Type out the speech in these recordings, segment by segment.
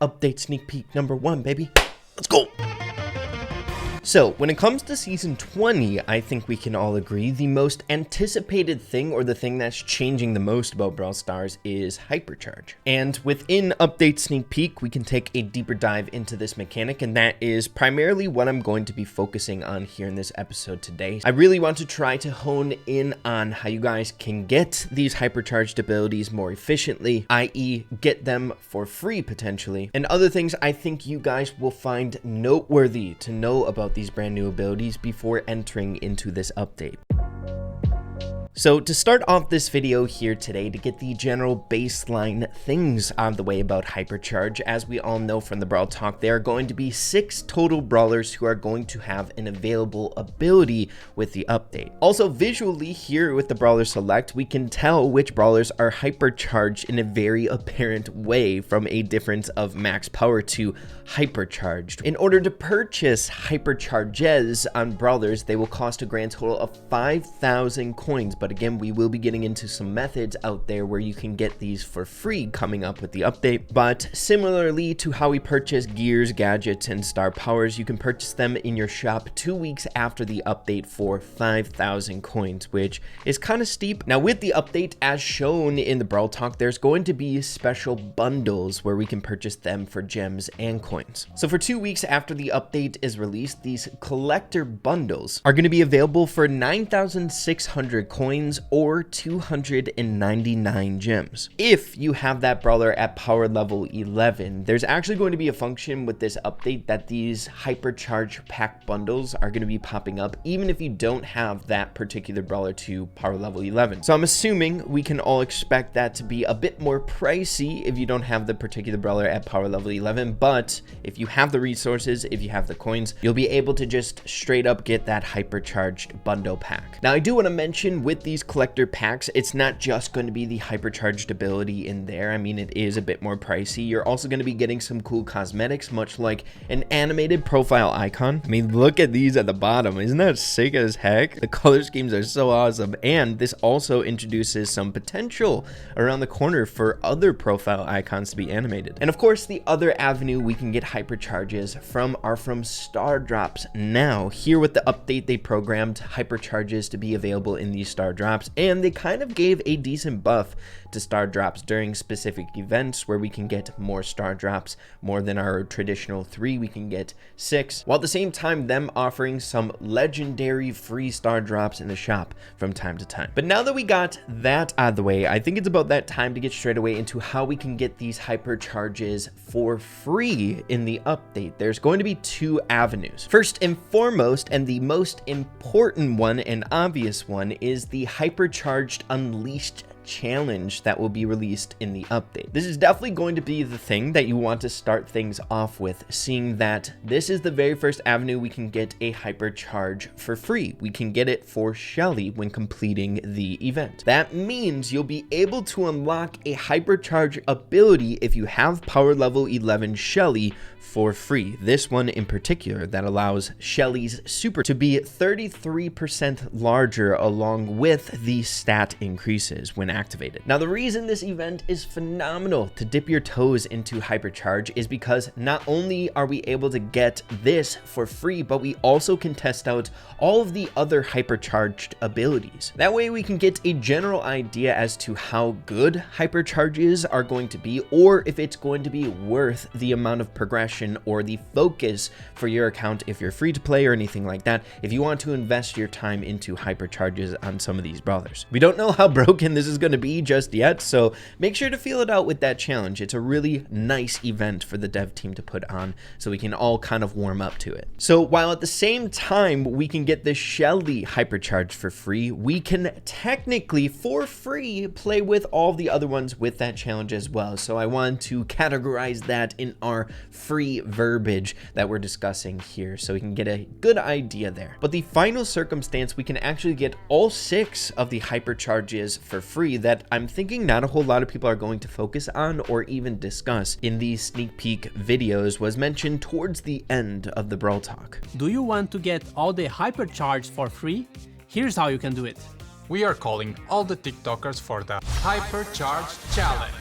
Update sneak peek number 1, baby. Let's go. So, when it comes to Season 20, I think we can all agree the most anticipated thing, or the thing that's changing the most about Brawl Stars, is HyperCharge. And within Update Sneak Peek, we can take a deeper dive into this mechanic, and that is primarily what I'm going to be focusing on here in this episode today. I really want to try to hone in on how you guys can get these HyperCharged abilities more efficiently, i.e. get them for free potentially, and other things I think you guys will find noteworthy to know about these brand new abilities before entering into this update. So to start off this video here today, to get the general baseline things out of the way about HyperCharge, as we all know from the Brawl Talk, there are going to be 6 total brawlers who are going to have an available ability with the update. Also visually here with the Brawler Select, we can tell which brawlers are HyperCharged in a very apparent way, from a difference of max power to HyperCharged. In order to purchase HyperCharges on brawlers, they will cost a grand total of 5,000 coins, but again, we will be getting into some methods out there where you can get these for free coming up with the update. But similarly to how we purchase gears, gadgets, and star powers, you can purchase them in your shop 2 weeks after the update for 5,000 coins, which is kind of steep. Now with the update, as shown in the Brawl Talk, there's going to be special bundles where we can purchase them for gems and coins. So for 2 weeks after the update is released, these collector bundles are going to be available for 9,600 coins or 299 gems. If you have that brawler at power level 11, there's actually going to be a function with this update that these HyperCharge pack bundles are going to be popping up even if you don't have that particular brawler to power level 11. So I'm assuming we can all expect that to be a bit more pricey if you don't have the particular brawler at power level 11, but if you have the resources, if you have the coins, you'll be able to just straight up get that HyperCharged bundle pack. Now I do want to mention with these collector packs, it's not just going to be the HyperCharged ability in there. I mean, it is a bit more pricey. You're also going to be getting some cool cosmetics, much like an animated profile icon. I mean, look at these at the bottom. Isn't that sick as heck? The color schemes are so awesome. And this also introduces some potential around the corner for other profile icons to be animated. And of course, the other avenue we can get HyperCharges from are from star drops. Now, here with the update, they programmed HyperCharges to be available in these star drops, and they kind of gave a decent buff to star drops during specific events where we can get more star drops, more than our traditional 3. We can get 6, while at the same time them offering some legendary free star drops in the shop from time to time. But now that we got that out of the way, I think it's about that time to get straight away into how we can get these HyperCharges for free in the update. There's going to be 2 avenues. First and foremost, and the most important one and obvious one, is the HyperCharge Unleashed challenge that will be released in the update. This is definitely going to be the thing that you want to start things off with, seeing that this is the very first avenue we can get a HyperCharge for free. We can get it for Shelly when completing the event. That means you'll be able to unlock a HyperCharge ability if you have power level 11 Shelly for free. This one in particular that allows Shelly's super to be 33% larger along with the stat increases when activated. Now the reason this event is phenomenal to dip your toes into HyperCharge is because not only are we able to get this for free, but we also can test out all of the other HyperCharged abilities. That way we can get a general idea as to how good HyperCharges are going to be, or if it's going to be worth the amount of progression or the focus for your account if you're free to play or anything like that, if you want to invest your time into HyperCharges on some of these brawlers. We don't know how broken this is going to be just yet, so make sure to feel it out with that challenge. It's a really nice event for the dev team to put on so we can all kind of warm up to it. So while at the same time we can get the Shelly HyperCharge for free, we can technically for free play with all the other ones with that challenge as well. So I want to categorize that in our free verbiage that we're discussing here so we can get a good idea there. But the final circumstance, we can actually get all 6 of the HyperCharges for free that I'm thinking not a whole lot of people are going to focus on or even discuss in these sneak peek videos, was mentioned towards the end of the Brawl Talk. Do you want to get all the HyperCharge for free? Here's how you can do it. We are calling all the TikTokers for the HyperCharge Challenge.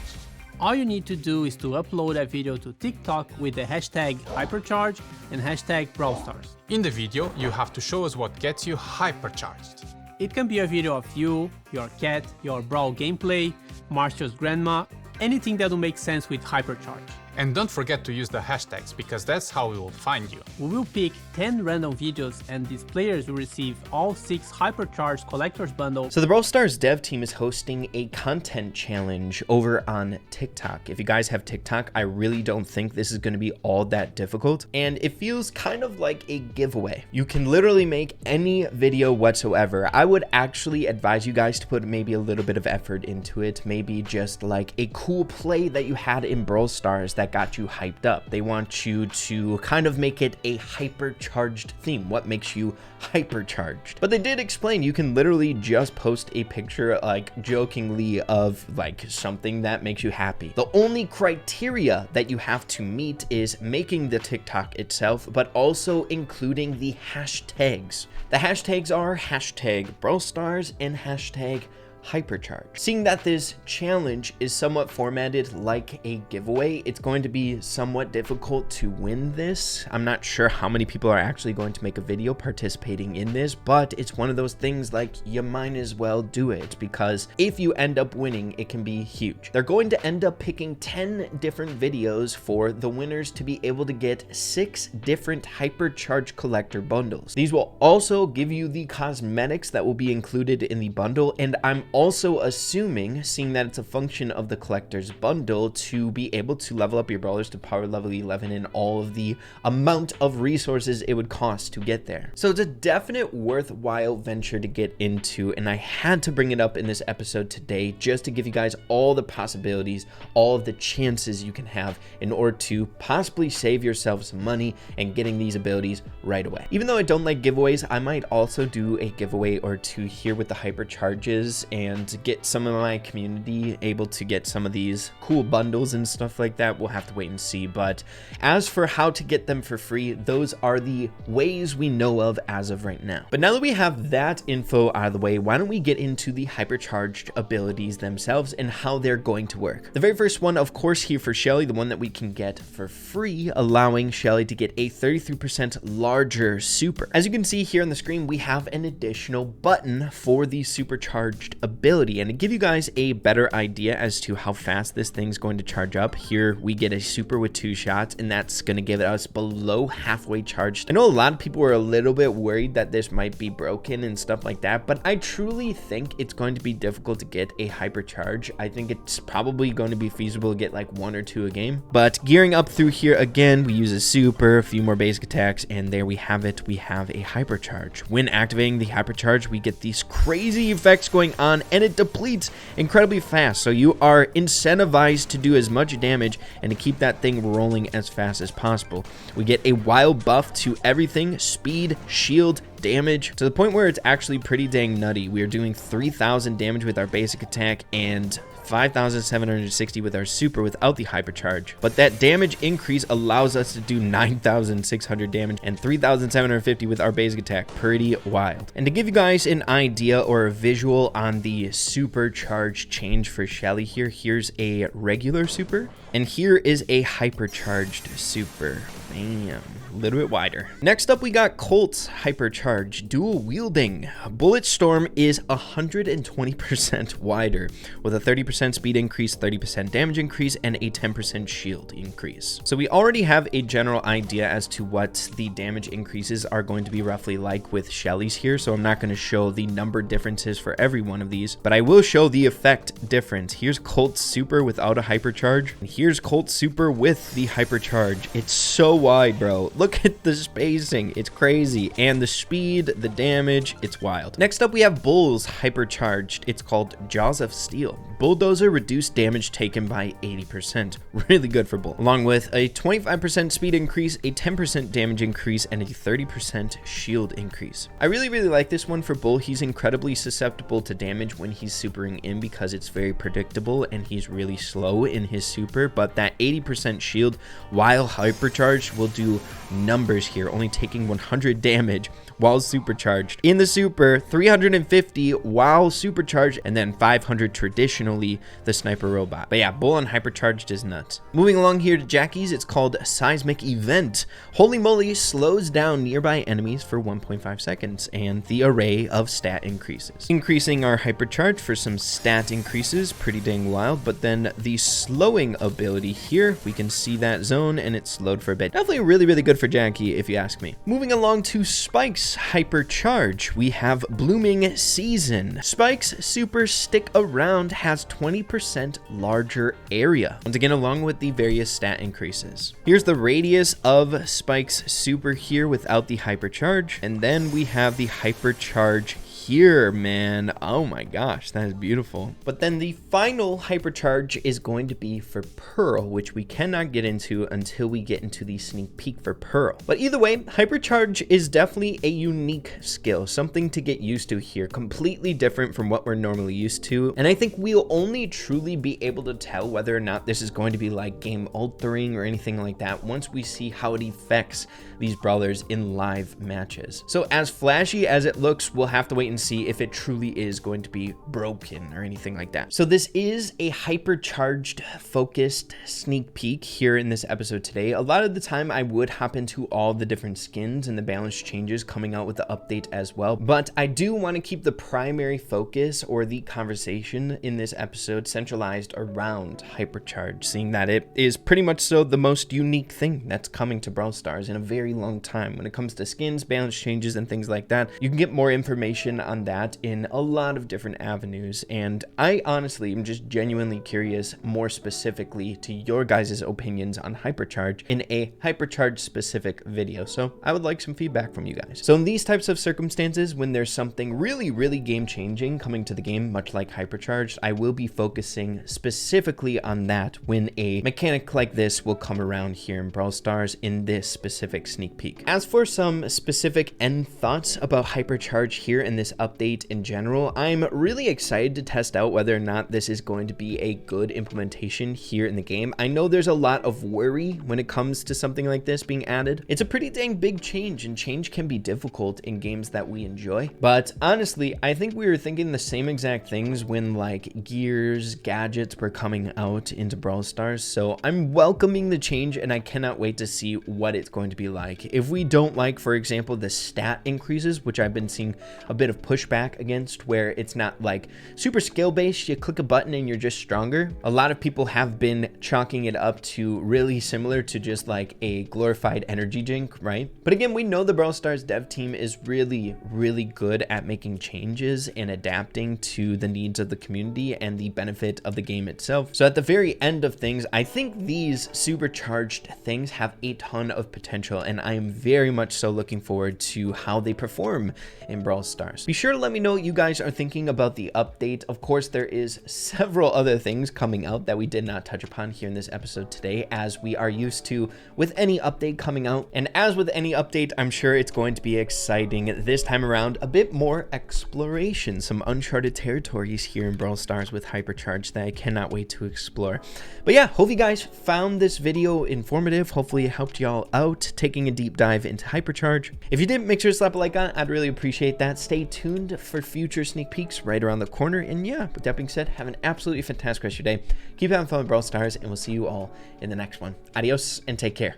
All you need to do is to upload a video to TikTok with the hashtag HyperCharge and hashtag BrawlStars. In the video, you have to show us what gets you hypercharged. It can be a video of you, your cat, your Brawl gameplay, Marcia's grandma, anything that will make sense with HyperCharge. And don't forget to use the hashtags, because that's how we will find you. We will pick 10 random videos and these players will receive all 6 HyperCharge collector's bundles. So the Brawl Stars dev team is hosting a content challenge over on TikTok. If you guys have TikTok, I really don't think this is going to be all that difficult. And it feels kind of like a giveaway. You can literally make any video whatsoever. I would actually advise you guys to put maybe a little bit of effort into it. Maybe just like a cool play that you had in Brawl Stars that got you hyped up. They want you to kind of make it a hypercharged theme. What makes you hypercharged? But they did explain you can literally just post a picture like jokingly of like something that makes you happy. The only criteria that you have to meet is making the TikTok itself, but also including the hashtags. The hashtags are hashtag BrawlStars and hashtag HyperCharge. Seeing that this challenge is somewhat formatted like a giveaway, it's going to be somewhat difficult to win this. I'm not sure how many people are actually going to make a video participating in this, but it's one of those things like you might as well do it, because if you end up winning, it can be huge. They're going to end up picking 10 different videos for the winners to be able to get 6 different HyperCharge collector bundles. These will also give you the cosmetics that will be included in the bundle, and I'm also assuming, seeing that it's a function of the collector's bundle, to be able to level up your brawlers to power level 11 and all of the amount of resources it would cost to get there. So it's a definite worthwhile venture to get into, and I had to bring it up in this episode today just to give you guys all the possibilities, all of the chances you can have in order to possibly save yourself some money and getting these abilities right away. Even though I don't like giveaways, I might also do a giveaway or two here with the HyperCharges and get some of my community able to get some of these cool bundles and stuff like that. We'll have to wait and see. But as for how to get them for free, those are the ways we know of as of right now. But now that we have that info out of the way, why don't we get into the hypercharged abilities themselves and how they're going to work. The very first one, of course, here for Shelly, the one that we can get for free, allowing Shelly to get a 33% larger super. As you can see here on the screen, we have an additional button for the supercharged ability, and to give you guys a better idea as to how fast this thing's going to charge up, here we get a super with 2 shots, and that's going to give us below halfway charged. I know a lot of people were a little bit worried that this might be broken and stuff like that, but I truly think it's going to be difficult to get a hypercharge. I think it's probably going to be feasible to get like 1 or 2 a game, but gearing up through here again, we use a super, a few more basic attacks, and there we have it. We have a hypercharge. When activating the hypercharge, we get these crazy effects going on, and it depletes incredibly fast, so you are incentivized to do as much damage and to keep that thing rolling as fast as possible. We get a wild buff to everything: speed, shield, damage, to the point where it's actually pretty dang nutty. We are doing 3,000 damage with our basic attack and 5,760 with our super without the hypercharge, but that damage increase allows us to do 9,600 damage and 3,750 with our basic attack. Pretty wild. And to give you guys an idea or a visual on the supercharge change for Shelly here, here's a regular super and here is a hypercharged super. Bam. A little bit wider. Next up, we got Colt's hypercharge dual wielding. Bullet Storm is 120% wider with a 30% speed increase, 30% damage increase, and a 10% shield increase. So we already have a general idea as to what the damage increases are going to be roughly like with Shelly's here, so I'm not going to show the number differences for every one of these, but I will show the effect difference. Here's Colt's super without a hypercharge, and here's Colt's super with the hypercharge. It's so wide, bro. Look at the spacing, it's crazy, and the speed, the damage, it's wild. Next up, we have Bull's hypercharged. It's called Jaws of Steel. Bulldozer reduced damage taken by 80%. Really good for Bull. Along with a 25% speed increase, a 10% damage increase, and a 30% shield increase. I really like this one for Bull. He's incredibly susceptible to damage when he's supering in because it's very predictable and he's really slow in his super, but that 80% shield while hypercharged will do numbers here, only taking 100 damage while supercharged. In the super, 350 while supercharged, and then 500 traditionally the sniper robot. But yeah, Bull on HyperCharged is nuts. Moving along here to Jackie's, it's called Seismic Event. Holy moly, slows down nearby enemies for 1.5 seconds, and the array of stat increases. Increasing our HyperCharge for some stat increases, pretty dang wild, but then the slowing ability here, we can see that zone, and it's slowed for a bit. Definitely really, really good for Jackie, if you ask me. Moving along to Spike's HyperCharge, we have Blooming Season. Spike's super stick around has 20% larger area. Once again, along with the various stat increases. Here's the radius of Spike's super here without the HyperCharge, and then we have the HyperCharge here, man. Oh my gosh, that is beautiful. But then the final HyperCharge is going to be for Pearl, which we cannot get into until we get into the sneak peek for Pearl. But either way, HyperCharge is definitely a unique skill, something to get used to here, completely different from what we're normally used to. And I think we'll only truly be able to tell whether or not this is going to be like game altering or anything like that once we see how it affects these brawlers in live matches. So as flashy as it looks, we'll have to wait and see if it truly is going to be broken or anything like that. So this is a HyperCharged focused sneak peek here in this episode today. A lot of the time I would hop into all the different skins and the balance changes coming out with the update as well, but I do want to keep the primary focus or the conversation in this episode centralized around HyperCharge, seeing that it is pretty much so the most unique thing that's coming to Brawl Stars in a very long time. When it comes to skins, balance changes, and things like that, you can get more information on that in a lot of different avenues, and I honestly am just genuinely curious more specifically to your guys' opinions on HyperCharge in a HyperCharge specific video, so I would like some feedback from you guys. So in these types of circumstances, when there's something really game changing coming to the game, much like HyperCharged, I will be focusing specifically on that when a mechanic like this will come around here in Brawl Stars in this specific sneak peek. As for some specific end thoughts about HyperCharge here in this update in general, I'm really excited to test out whether or not this is going to be a good implementation here in the game. I know there's a lot of worry when it comes to something like this being added. It's a pretty dang big change, and change can be difficult in games that we enjoy. But honestly, I think we were thinking the same exact things when like gears, gadgets were coming out into Brawl Stars. So I'm welcoming the change, and I cannot wait to see what it's going to be like. If we don't like, for example, the stat increases, which I've been seeing a bit of pushback against, where it's not like super skill based, you click a button and you're just stronger. A lot of people have been chalking it up to really similar to just like a glorified energy drink, right? But again, we know the Brawl Stars dev team is really good at making changes and adapting to the needs of the community and the benefit of the game itself. So at the very end of things, I think these supercharged things have a ton of potential, and I am very much so looking forward to how they perform in Brawl Stars. Be sure to let me know what you guys are thinking about the update. Of course, there is several other things coming out that we did not touch upon here in this episode today, as we are used to with any update coming out. And as with any update, I'm sure it's going to be exciting this time around. A bit more exploration, some uncharted territories here in Brawl Stars with HyperCharge that I cannot wait to explore. But yeah, hope you guys found this video informative. Hopefully it helped y'all out taking a deep dive into HyperCharge. If you did, make sure to slap a like on it. I'd really appreciate that. Stay tuned for future sneak peeks right around the corner. And yeah, with that being said, have an absolutely fantastic rest of your day. Keep having fun with Brawl Stars, and we'll see you all in the next one. Adios and take care.